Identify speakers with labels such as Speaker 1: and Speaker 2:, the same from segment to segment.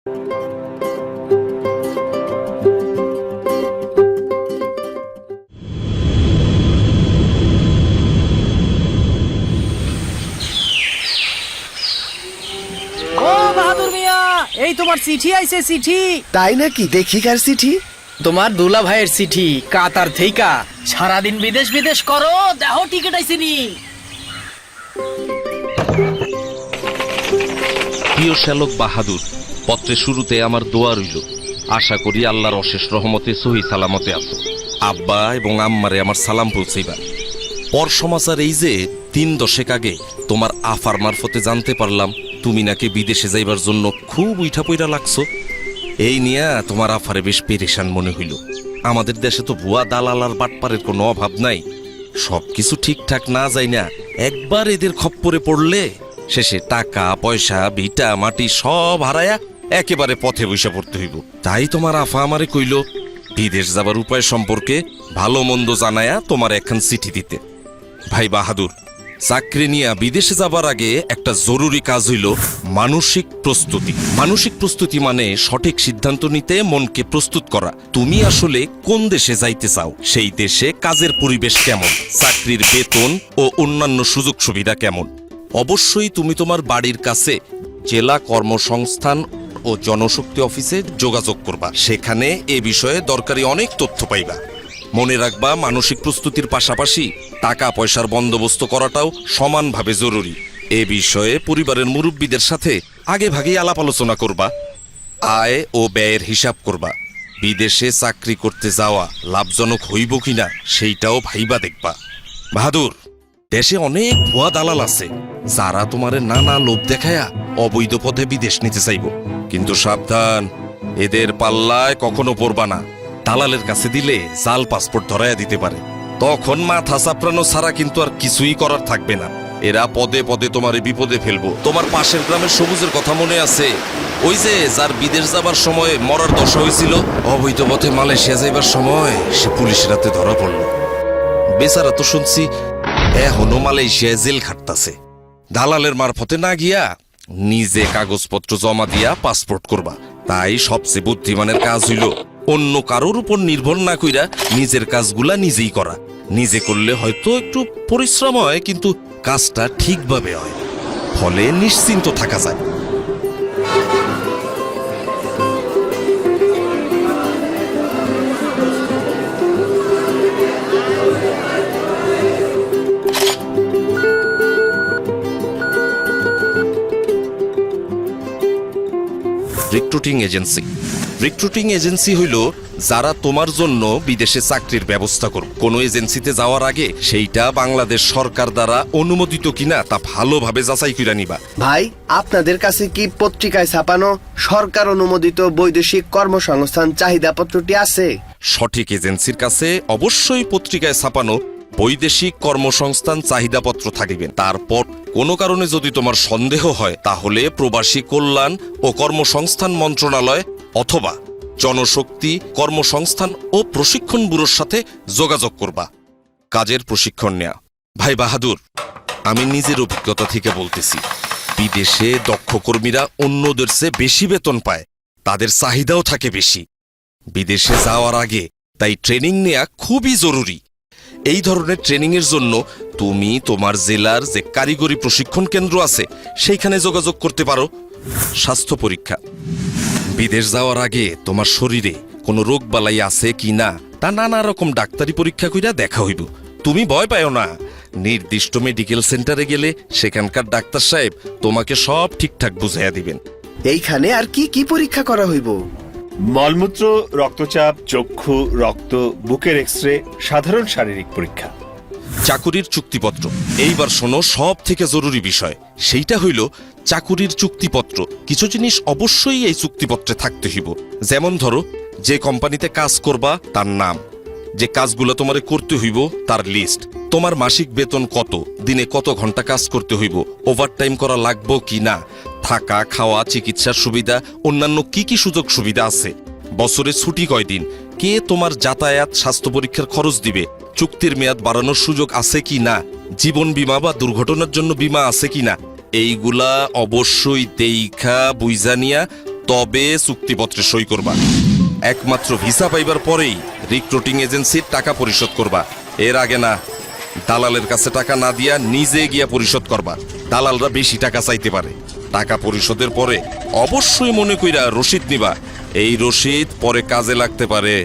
Speaker 1: এই তোমার চিঠি আইছে। চিঠি
Speaker 2: তাই নাকি? দেখি কার চিঠি?
Speaker 1: তোমার দুলা ভাইয়ের চিঠি, কাতার থেইকা। সারাদিন বিদেশ বিদেশ করো, দেখো টিকিট আইছে নি।
Speaker 3: প্রিয় শ্যালক বাহাদুর, পত্রের শুরুতে আমার দোয়া রইল। আশা করি আল্লাহর অশেষ রহমতে সহি সালামতে আছো। আব্বা এবং আম্মারে আমার সালাম পৌঁছাইবা। পর সমাচার এই যে 3 দশক আগে তোমার আফার মারফতে জানতে পারলাম তুমি নাকি বিদেশে যাইবার জন্য খুব উইঠা পইরা লাগছো। এই নিয়ে তোমার আফারে বেশ পেরেশান মনে হইল। আমাদের দেশে তো ভুয়া দালাল আর বাটপারের কোনো অভাব নাই। সবকিছু ঠিকঠাক না যাই না একবার এদের খপ্পরে পড়লে শেষে টাকা পয়সা ভিটা মাটি সব হারায়া একেবারে পথে বৈশা পড়তে হইব। তাই তোমার আফা আমারে কইল বিদেশ যাবার উপায় সম্পর্কে ভালো মন্দ জানায়া তোমার একখান চিঠি দিতে। ভাই বাহাদুর, চাকরি নিয়ে বিদেশে যাবার আগে একটা জরুরি কাজ হইল মানসিক প্রস্তুতি। মানসিক প্রস্তুতি মানে সঠিক সিদ্ধান্ত নিতে মনকে প্রস্তুত করা। তুমি আসলে কোন দেশে যাইতে চাও, সেই দেশে কাজের পরিবেশ কেমন, চাকরির বেতন ও অন্যান্য সুযোগ সুবিধা কেমন। অবশ্যই তুমি তোমার বাড়ির কাছে জেলা কর্মসংস্থান ও জনশক্তি অফিসে যোগাযোগ করবা। সেখানে এ বিষয়ে দরকারি অনেক তথ্য পাইবা। মনে রাখবা, মানসিক প্রস্তুতির পাশাপাশি টাকা পয়সার বন্দোবস্ত করাটাও সমানভাবে জরুরি। এ বিষয়ে পরিবারের মুরব্বীদের সাথে আগে ভাগেই আলাপ আলোচনা করবা। আয় ও ব্যয়ের হিসাব করবা। বিদেশে চাকরি করতে যাওয়া লাভজনক হইব কিনা সেইটাও ভাইবা দেখবা। বাহাদুর, দেশে অনেক ভুয়া দালাল আছে যারা তোমারে নানা লোভ দেখায়া অবৈধ পথে বিদেশ নিতে চাইব। কিন্তু সাবধান, এদের পাল্লায় কখনো পড়বা না। দালালের কাছে দিলে জাল পাসপোর্ট ধরাইয়া দিতে পারে। তখন মাথা চাপড়ানো ছাড়া কিন্তু আর কিছুই করার থাকবে না। এরা পদে পদে তোমারে বিপদে ফেলবো। তোমার পাশের গ্রামের সবুজের কথা মনে আছে? ওই যে যার বিদেশ যাবার সময় মরার দশা হয়েছিল, অবৈধ পথে মালয়েশিয়া যাইবার সময় সে পুলিশের হাতে ধরা পড়ল। বেচারা তো শুনছি এখনো মালয়েশিয়ায় জেল খাটতাছে। দালালের মারফতে না গিয়া নিজে কাগজপত্র জমা দিয়া পাসপোর্ট করবা। তাই সবচেয়ে বুদ্ধিমানের কাজ হইল অন্য কারোর উপর নির্ভর না কইরা নিজের কাজগুলা নিজেই করা। নিজে করলে হয়তো একটু পরিশ্রম হয়, কিন্তু কাজটা ঠিকভাবে হয়, ফলে নিশ্চিন্ত থাকা যায়। Recruiting agency. রিক্রুটিং এজেন্সি হইল যারা তোমার জন্য বিদেশে চাকরির ব্যবস্থা করবে। কোনো এজেন্সিতে যাওয়ার আগে সেইটা বাংলাদেশ সরকার দ্বারা অনুমোদিত কিনা তা ভালোভাবে যাচাই করে নিবা।
Speaker 2: ভাই, আপনাদের কাছে কি পত্রিকায় ছাপানো সরকার অনুমোদিত বৈদেশিক কর্মসংস্থান চাহিদাপত্রটি আছে?
Speaker 3: সঠিক এজেন্সির কাছে অবশ্যই পত্রিকায় ছাপানো বৈদেশিক কর্মসংস্থান চাহিদাপত্র থাকিবে। তারপর কোনো কারণে যদি তোমার সন্দেহ হয়, তাহলে প্রবাসী কল্যাণ ও কর্মসংস্থান মন্ত্রণালয় অথবা জনশক্তি কর্মসংস্থান ও প্রশিক্ষণ ব্যুরোর সাথে যোগাযোগ করবা। কাজের প্রশিক্ষণ নেয়া। ভাই বাহাদুর, আমি নিজের অভিজ্ঞতা থেকে বলতেছি, বিদেশে দক্ষ কর্মীরা অন্যদের চেয়ে বেশি বেতন পায়, তাদের চাহিদাও থাকে বেশি। বিদেশে যাওয়ার আগে তাই ট্রেনিং নেয়া খুবই জরুরি। এই ধরনের ট্রেনিংয়ের জন্য তুমি তোমার জেলার যে কারিগরি প্রশিক্ষণ কেন্দ্র আছে সেইখানে যোগাযোগ করতে পারো। স্বাস্থ্য পরীক্ষা। বিদেশ যাওয়ার আগে তোমার শরীরে কোনো রোগ বালাই আছে কি না তা নানা রকম ডাক্তারি পরীক্ষা কইরা দেখা হইব। তুমি ভয় পাও না, নির্দিষ্ট মেডিকেল সেন্টারে গেলে সেখানকার ডাক্তার সাহেব তোমাকে সব ঠিকঠাক বুঝাইয়া দিবেন।
Speaker 2: এইখানে আর কি কি পরীক্ষা করা হইব?
Speaker 4: মলমূত্র, রক্তচাপ, চক্ষু, রক্ত, বুকের এক্সরে, সাধারণ শারীরিক পরীক্ষা।
Speaker 3: চাকুরির চুক্তিপত্র। এইবার শোনো সব থেকে জরুরি বিষয়, সেইটা হইল চাকুরির চুক্তিপত্র। কিছু জিনিস অবশ্যই এই চুক্তিপত্রে থাকতে হইব। যেমন ধরো, যে কোম্পানিতে কাজ করবা তার নাম, যে কাজগুলো তোমারে করতে হইব তার লিস্ট, তোমার মাসিক বেতন কত, দিনে কত ঘন্টা কাজ করতে হইব, ওভারটাইম করা লাগবো কি না, থাকা খাওয়া চিকিৎসার সুবিধা, অন্যান্য কি কি সুযোগ সুবিধা আছে, বছরে ছুটি কয়দিন, কে তোমার যাতায়াত স্বাস্থ্য পরীক্ষার খরচ দিবে, চুক্তির মেয়াদ বাড়ানোর সুযোগ আছে কি না, জীবন বীমা বা দুর্ঘটনার জন্য বীমা আছে কি না, এইগুলা অবশ্যই দেইখা বুইজা নিয়া তবে চুক্তিপত্রে সই করবা। একমাত্র ভিসা পাইবার পরেই রিক্রুটিং এজেন্সির টাকা পরিশোধ করবা, এর আগে না। দালালের কাছে টাকা না দিয়া নিজে গিয়া পরিশোধ করবা। দালালরা বেশি টাকা চাইতে পারে। টাকা পরিশোধের পরে অবশ্যই মনে কইরা রসিদ নিবা। এই রসিদ পরে কাজে লাগতে পারে।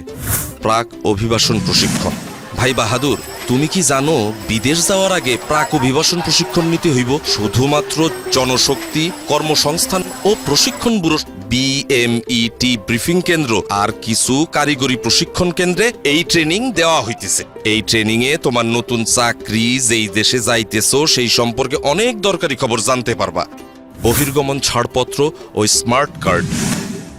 Speaker 3: প্রাক অভিবাসন প্রশিক্ষণ। ভাই বাহাদুর, তুমি কি জানো বিদেশ যাওয়ার আগে প্রাক অভিবাসন প্রশিক্ষণ নিতে হইব? শুধুমাত্র জনশক্তি কর্মসংস্থান ও প্রশিক্ষণ ব্যুরো BMET ব্রিফিং কেন্দ্র আর কিছু কারিগরি প্রশিক্ষণ কেন্দ্রে এই ট্রেনিং দেওয়া হইতেছে। এই ট্রেনিং এ তোমার নতুন চাকরি, যেই দেশে যাইতেছো সেই সম্পর্কে অনেক দরকারি খবর জানতে পারবা। বহির্গমন ছাড়পত্র ও স্মার্ট কার্ড।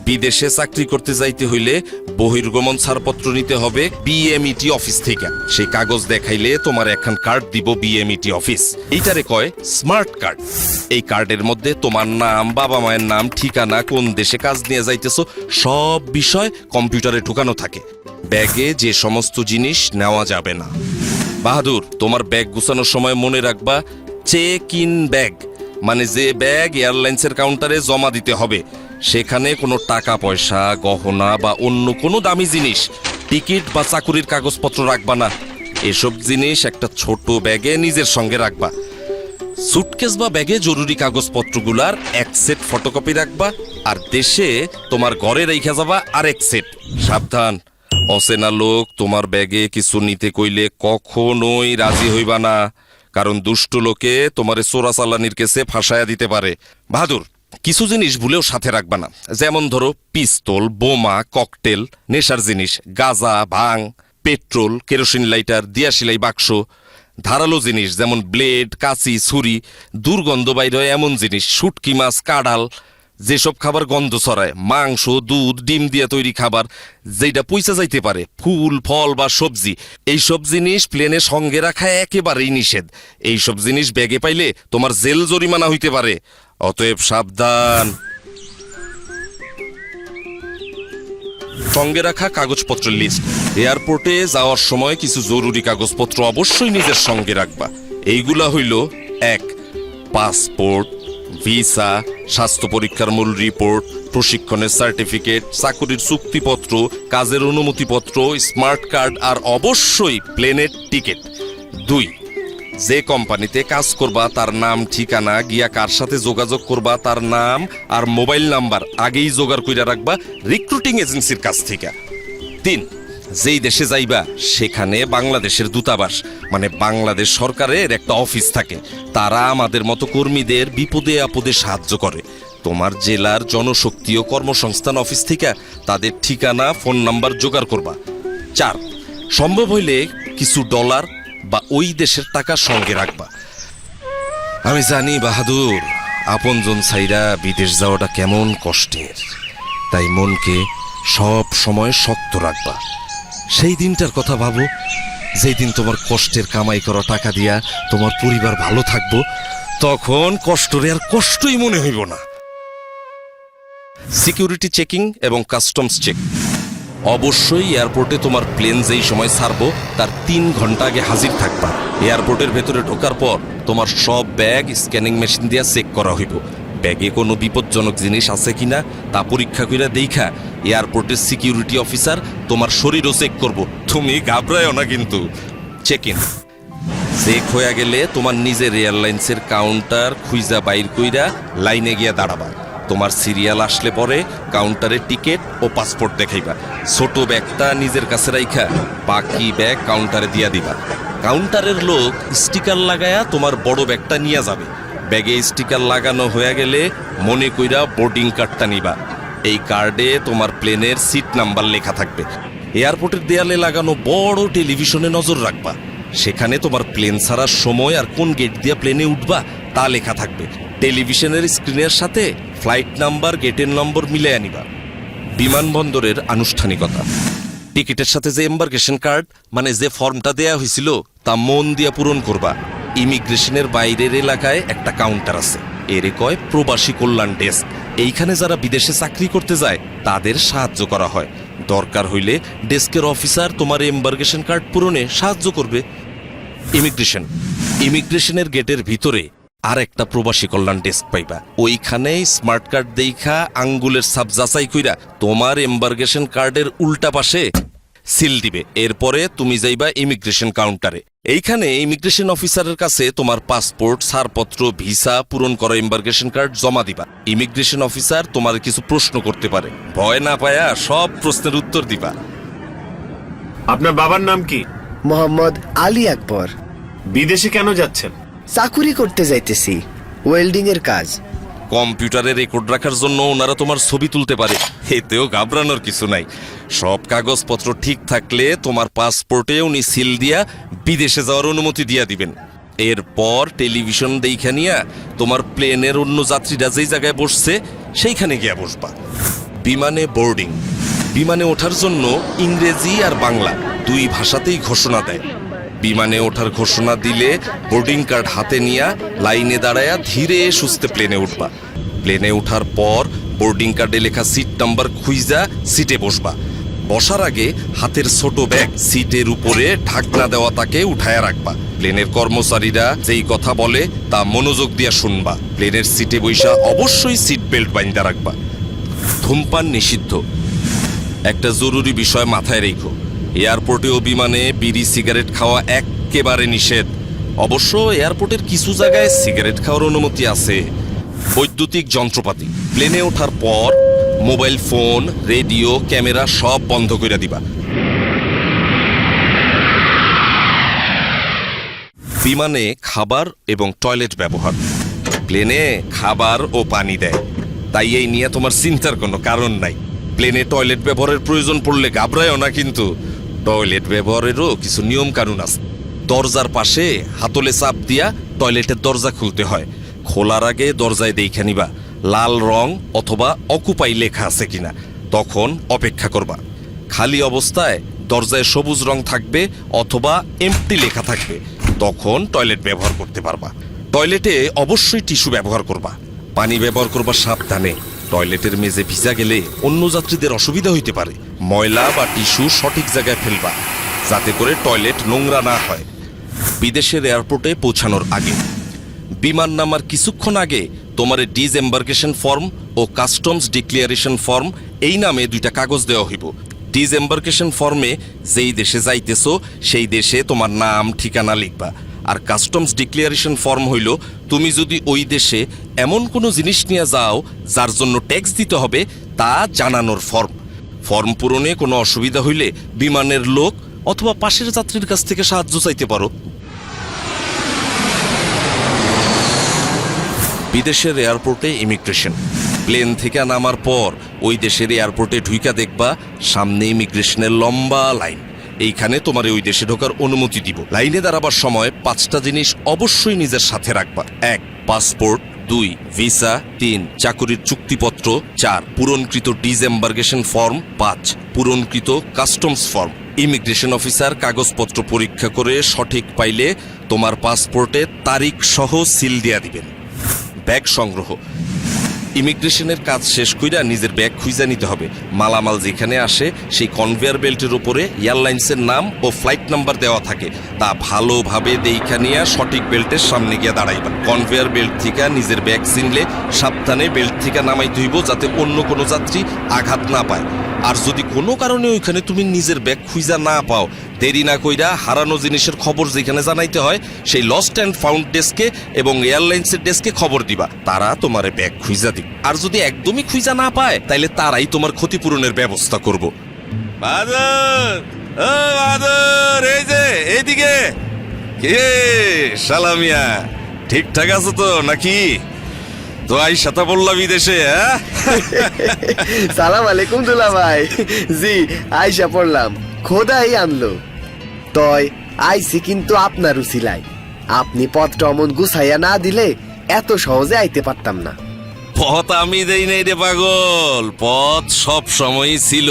Speaker 3: বিদেশে চাকরি করতে যাইতে হইলে বহির্গমন ছাড়পত্র নিতে হবে BMET অফিস থেকে। সেই কাগজ দেখাইলে তোমার একখান কার্ড দিব BMET অফিস। এইটারে কয় স্মার্ট কার্ড। এই কার্ডের মধ্যে তোমার নাম, বাবা মায়ের নাম, ঠিকানা, কোন দেশে কাজ নিয়ে যাইতেছো সব বিষয় কম্পিউটারে ঢুকানো থাকে। ব্যাগে যে সমস্ত জিনিস নেওয়া যাবে না। বাহাদুর, তোমার ব্যাগ গুছানোর সময় মনে রাখবা চেক ইন ব্যাগ, মানে যে ব্যাগ এয়ারলাইন্সের কাউন্টারে জমা দিতে হবে সেখানে কোনো টাকা পয়সা, গহনা বা অন্য কোনো দামি জিনিস, টিকিট বা চাকুরির কাগজপত্র রাখবা না। এসব জিনিস একটা ছোট ব্যাগে নিজের সঙ্গে রাখবা। সুটকেস বা ব্যাগে জরুরি কাগজপত্রগুলার এক সেট ফটোকপি রাখবা, আর দেশে তোমার ঘরে রেখে যাবা আরেক সেট। সাবধান, অচেনা লোক তোমার ব্যাগে কিছু নিতে কইলে কখনোই রাজি হইবা না, কারণ দুষ্ট লোকে তোমারে চোরাচালানির কেসে ফাঁসায়া দিতে পারে। বাহাদুর, কিছু জিনিস ভুলেও সাথে রাখবা না, যেমন ধরো পিস্তল, বোমা, ককটেল, নেশার জিনিস, গাঁজা, ভাং, পেট্রোল, কেরোসিন লাইটার, দিয়াশিলাই বাক্স, ধারালো জিনিস যেমন ব্লেড, কাঁচি, ছুরি, দুর্গন্ধ বাইর হয় এমন জিনিস, শুটকি মাছ, কাঁড়াল, যেসব খাবার গন্ধ ছড়ায়, মাংস, দুধ, ডিম দিয়ে তৈরি খাবার যেটা পয়সা যাইতে পারে, ফুল, ফল বা সবজি, এইসব জিনিস প্লেনে সঙ্গে রাখা একেবারেই নিষেধ। এইসব জিনিস ব্যাগে পাইলে তোমার জেল জরিমানা হইতে পারে, অতএব সাবধান। সঙ্গে রাখা কাগজপত্রের লিস্ট। এয়ারপোর্টে যাওয়ার সময় কিছু জরুরি কাগজপত্র অবশ্যই নিজের সঙ্গে রাখবা। এইগুলা হইল: 1. পাসপোর্ট, ভিসা, স্বাস্থ্য পরীক্ষার মূল রিপোর্ট, প্রশিক্ষণের সার্টিফিকেট, চাকরির চুক্তিপত্র, কাজের অনুমতিপত্র, স্মার্ট কার্ড আর অবশ্যই প্লেনের টিকিট। 2. যে কোম্পানিতে কাজ করবা তার নাম, ঠিকানা, গিয়া কার সাথে যোগাযোগ করবা তার নাম আর মোবাইল নাম্বার আগেই জোগাড় কইরা রাখবা রিক্রুটিং এজেন্সির কাছ থেকে। 3. যেই দেশে যাইবা সেখানে বাংলাদেশের দূতাবাস, মানে বাংলাদেশ সরকারের একটা অফিস থাকে। তারা আমাদের মতো কর্মীদের বিপদে আপদে সাহায্য করে। তোমার জেলার জনশক্তি ও কর্মসংস্থান অফিস থেকে তাদের ঠিকানা, ফোন নাম্বার জোগাড় করবা। 4. সম্ভব হইলে কিছু ডলার বা ওই দেশের টাকা সঙ্গে রাখবা। আমি জানি বাহাদুর, আপনজন ছাইরা বিদেশ যাওয়াটা কেমন কষ্টের, তাই মনকে সব সময় শক্ত রাখবা। সেই দিনটার কথা ভাবো যেই দিন তোমার কষ্টের কামাই করা টাকা দিয়া তোমার পরিবার ভালো থাকবো, তখন কষ্টরে আর কষ্টই মনে হইব না। সিকিউরিটি চেকিং এবং কাস্টমস চেক। অবশ্যই এয়ারপোর্টে তোমার প্লেন যেই সময় ছাড়বো তার 3 ঘন্টা আগে হাজির থাকবা। এয়ারপোর্টের ভেতরে ঢোকার পর তোমার সব ব্যাগ স্ক্যানিং মেশিন দিয়ে চেক করা হইব। ব্যাগে কোনো বিপজ্জনক জিনিস আছে কিনা তা পরীক্ষা করে দেখা এয়ারপোর্টের সিকিউরিটি অফিসার তোমার শরীরও চেক করব। তুমি ঘাবড়ায়ও না কিন্তু। Check in. চেক হয়ে গেলে তোমার নিজের এয়ারলাইন্সের কাউন্টার খুঁজা বাইর কইরা লাইনে গিয়া দাঁড়াবা। তোমার সিরিয়াল আসলে পরে কাউন্টারে টিকিট ও পাসপোর্ট দেখাইবা। ছোট ব্যাগটা নিজের কাছে রাইখা বাকি ব্যাগ কাউন্টারে দিয়া দিবা। কাউন্টারের লোক স্টিকার লাগায়া তোমার বড় ব্যাগটা নিয়ে যাবে। ব্যাগে স্টিকার লাগানো হয়ে গেলে মনে কইরা বোর্ডিং কার্ডটা নিবা। এই কার্ডে তোমার প্লেনের সিট নাম্বার লেখা থাকবে। এয়ারপোর্টের দেয়ালে লাগানো বড় টেলিভিশনে নজর রাখবা। সেখানে তোমার প্লেন ছাড়ার সময় আর কোন গেট দিয়ে প্লেনে উঠবা তা লেখা থাকবে। টেলিভিশনের স্ক্রিনের সাথে ফ্লাইট নাম্বার, গেটের নম্বর মিলে আনিবা। বিমানবন্দরের আনুষ্ঠানিকতা। টিকিটের সাথে যে এম্বার্কেশন কার্ড, মানে যে ফর্মটা দেয়া হয়েছিল তা মন দিয়া পূরণ করবা। ইমিগ্রেশনের বাইরের এলাকায় একটা কাউন্টার আছে, এরে কয় প্রবাসী কল্যাণ ডেস্ক। এইখানে যারা বিদেশে চাকরি করতে যায় তাদের সাহায্য করা হয়। দরকার হইলে ডেস্কের অফিসার তোমার এম্বার্কেশন কার্ড পূরণে সাহায্য করবে। ইমিগ্রেশনের গেটের ভিতরে আর একটা প্রবাসী কল্যাণ ডেস্ক পাইবা। ওইখানে স্মার্ট কার্ড দেখা আঙ্গুলের ছাপ যাচাই কইরা তোমার এম্বার্গেশন কার্ডের উল্টা পাশে সিল দিবে। এরপরে তুমি যাইবা ইমিগ্রেশন কাউন্টারে। এইখানে ইমিগ্রেশন অফিসারের কাছে তোমার পাসপোর্ট, ছাড়পত্র, ভিসা, পূরণ করা এম্বার্গেশন কার্ড জমা দিবা। ইমিগ্রেশন অফিসার তোমার কিছু প্রশ্ন করতে পারে, ভয় না পায়া সব প্রশ্নের উত্তর দিবা।
Speaker 4: আপনার বাবার নাম কি?
Speaker 2: মোহাম্মদ আলী আকবর।
Speaker 4: বিদেশে কেন যাচ্ছেন?
Speaker 2: চাকুরি করতে যাইতেছি, ওয়েল্ডিং এর কাজ।
Speaker 3: কম্পিউটারে রেকর্ড রাখার জন্য ওনারা তোমার ছবি তুলতে পারে, এতেও ঘাবড়ানোর কিছু নাই। সব কাগজপত্র ঠিক থাকলে তোমার পাসপোর্টে উনি সিল দিয়া বিদেশে যাওয়ার অনুমতি দিয়া দিবেন। এরপর টেলিভিশন দেখা নিয়া তোমার প্লেনের অন্য যাত্রীরা যেই জায়গায় বসছে সেইখানে গিয়া বসবা। বিমানে বোর্ডিং। বিমানে ওঠার জন্য ইংরেজি আর বাংলা দুই ভাষাতেই ঘোষণা দেয়। বিমানে ওঠার ঘোষণা দিলে বোর্ডিং কার্ড হাতে নিয়া লাইনে দাঁড়ায়া ধীরে সুস্থে প্লেনে উঠবা। প্লেনে ওঠার পর বোর্ডিং কার্ডে লেখা সিট নাম্বার খুঁজা সিটে বসবা। বসার আগে হাতের ছোট ব্যাগ সিটের উপরে ঢাকনা দেওয়া তাকে উঠায়া রাখবা। প্লেনের কর্মচারীরা যেই কথা বলে তা মনোযোগ দিয়া শুনবা। প্লেনের সিটে বৈশা অবশ্যই সিট বেল্ট বাইন্ধা রাখবা। ধূমপান নিষিদ্ধ। একটা জরুরি বিষয় মাথায় রেখো, এয়ারপোর্টে ও বিমানে বিড়ি সিগারেট খাওয়া একেবারে নিষেধ। অবশ্য এয়ারপোর্টের কিছু জায়গায় সিগারেট খাওয়ার অনুমতি আছে। বৈদ্যুতিক যন্ত্রপাতি। প্লেনে ওঠার পর মোবাইল ফোন, রেডিও, ক্যামেরা সব বন্ধ করে দিবা। বিমানে খাবার এবং টয়লেট ব্যবহার। প্লেনে খাবার ও পানি দেয়, তাই এই নিয়ে তোমার চিন্তার কোনো কারণ নাই। প্লেনে টয়লেট ব্যবহারের প্রয়োজন পড়লে ঘাবড়ায়ও না, কিন্তু টয়লেট ব্যবহারেরও কিছু নিয়ম কানুন আছে। দরজার পাশে হাতলে চাপ দিয়া টয়লেটের দরজা খুলতে হয়। খোলার আগে দরজায় দেখে নিবা লাল রং অথবা অকুপাই লেখা আছে কিনা, তখন অপেক্ষা করবা। খালি অবস্থায় দরজায় সবুজ রং থাকবে অথবা এমটি লেখা থাকবে, তখন টয়লেট ব্যবহার করতে পারবা। টয়লেটে অবশ্যই টিস্যু ব্যবহার করবা। পানি ব্যবহার করবা সাবধানে। টয়লেটের মেঝে ভিজা গেলে অন্য যাত্রীদের অসুবিধা হইতে পারে। ময়লা বা টিস্যু সঠিক জায়গায় ফেলবা, যাতে করে টয়লেট নোংরা না হয়। বিদেশের এয়ারপোর্টে পৌঁছানোর আগে, বিমান নামার কিছুক্ষণ আগে তোমার ডিসএম্বার্কেশন ফর্ম ও কাস্টমস ডিক্লিয়ারেশন ফর্ম এই নামে দুইটা কাগজ দেওয়া হইব। ডিসএম্বার্কেশন ফর্মে যেই দেশে যাইতেছো সেই দেশে তোমার নাম ঠিকানা লিখবা। আর কাস্টমস ডিক্লিয়ারেশন ফর্ম হইল তুমি যদি ওই দেশে এমন কোনো জিনিস নিয়ে যাও যার জন্য ট্যাক্স দিতে হবে তা জানানোর ফর্ম। ফর্ম পূরণে কোনো অসুবিধা হইলে বিমানের লোক অথবা পাশের যাত্রীর কাছ থেকে সাহায্য চাইতে পারো। বিদেশের এয়ারপোর্টে ইমিগ্রেশন। প্লেন থেকে নামার পর ওই দেশের এয়ারপোর্টে ঢুইকা দেখবা সামনে ইমিগ্রেশনের লম্বা লাইন। এইখানে তোমার ওই দেশে ঢোকার অনুমতি দিব। লাইনে দাঁড়াবার সময় 5টা জিনিস অবশ্যই নিজের সাথে রাখবা। 1 পাসপোর্ট, 2 ভিসা, 3 চাকুরির চুক্তিপত্র, 4 পূরণকৃত ডিসএম্বার্কেশন ফর্ম, 5 পূরণকৃত কাস্টমস ফর্ম। ইমিগ্রেশন অফিসার কাগজপত্র পরীক্ষা করে সঠিক পাইলে তোমার পাসপোর্টে তারিখ সহ সিল দিয়া দিবেন। ব্যাগ সংগ্রহ। ইমিগ্রেশনের কাজ শেষ কইরা নিজের ব্যাগ খুঁজে নিতে হবে। মালামাল যেখানে আসে সেই কনভেয়ার বেল্টের উপরে এয়ারলাইন্সের নাম ও ফ্লাইট নাম্বার দেওয়া থাকে, তা ভালোভাবে দেখা নিয়ে সঠিক বেল্টের সামনে গিয়ে দাঁড়াইবা। কনভেয়ার বেল্ট থেকে নিজের ব্যাগ চিনলে সাবধানে বেল্ট থেকে নামাইতে হইব, যাতে অন্য কোনো যাত্রী আঘাত না পায়। আর যদি কোনো কারণে ওইখানে তুমি নিজের ব্যাগ খুঁজা না পাও, দেরি না কইরা হারানো জিনিসের খবর যেখানে জানাইতে হয় সেই লস্ট অ্যান্ড ফাউন্ড ডেস্কে এবং এয়ারলাইন্সের ডেস্কে খবর দিবা, তারা তোমার ব্যাগ খুঁজা দিবে। আর যদি একদমই খুঁজা না পায় তাইলে তারাই তোমার ক্ষতিপূরণের ব্যবস্থা করব। বাদর, ও বাদর, এই যে এইদিকে। কে সালামিয়া, ঠিকঠাক আছো তো নাকি? তো আইসাতা বললা বিদেশে?
Speaker 2: সালাম আলাইকুম দুলা ভাই। জি, আইসা পড়লাম, খোদাই আনলো। তয় আইসি কিন্তু আপনার উসিলাই। আপনি পথটা অমন গুছাইয়া না দিলে এত সহজে আইতে পারতাম না।
Speaker 3: পথ আমি দেই নাই রে পাগল, পথ সব সময়ই ছিল।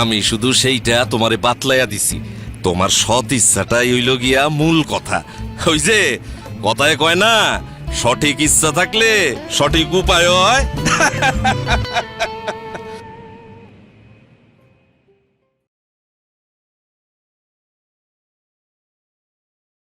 Speaker 3: আমি শুধু সেইটা তোমারে বাতলাইয়া দিছি। তোমার সৎ ইচ্ছাটাই হইল গিয়া মূল কথা। ওই যে কথায় কয় না, সঠিক ইচ্ছা থাকলে সঠিক উপায় হয়।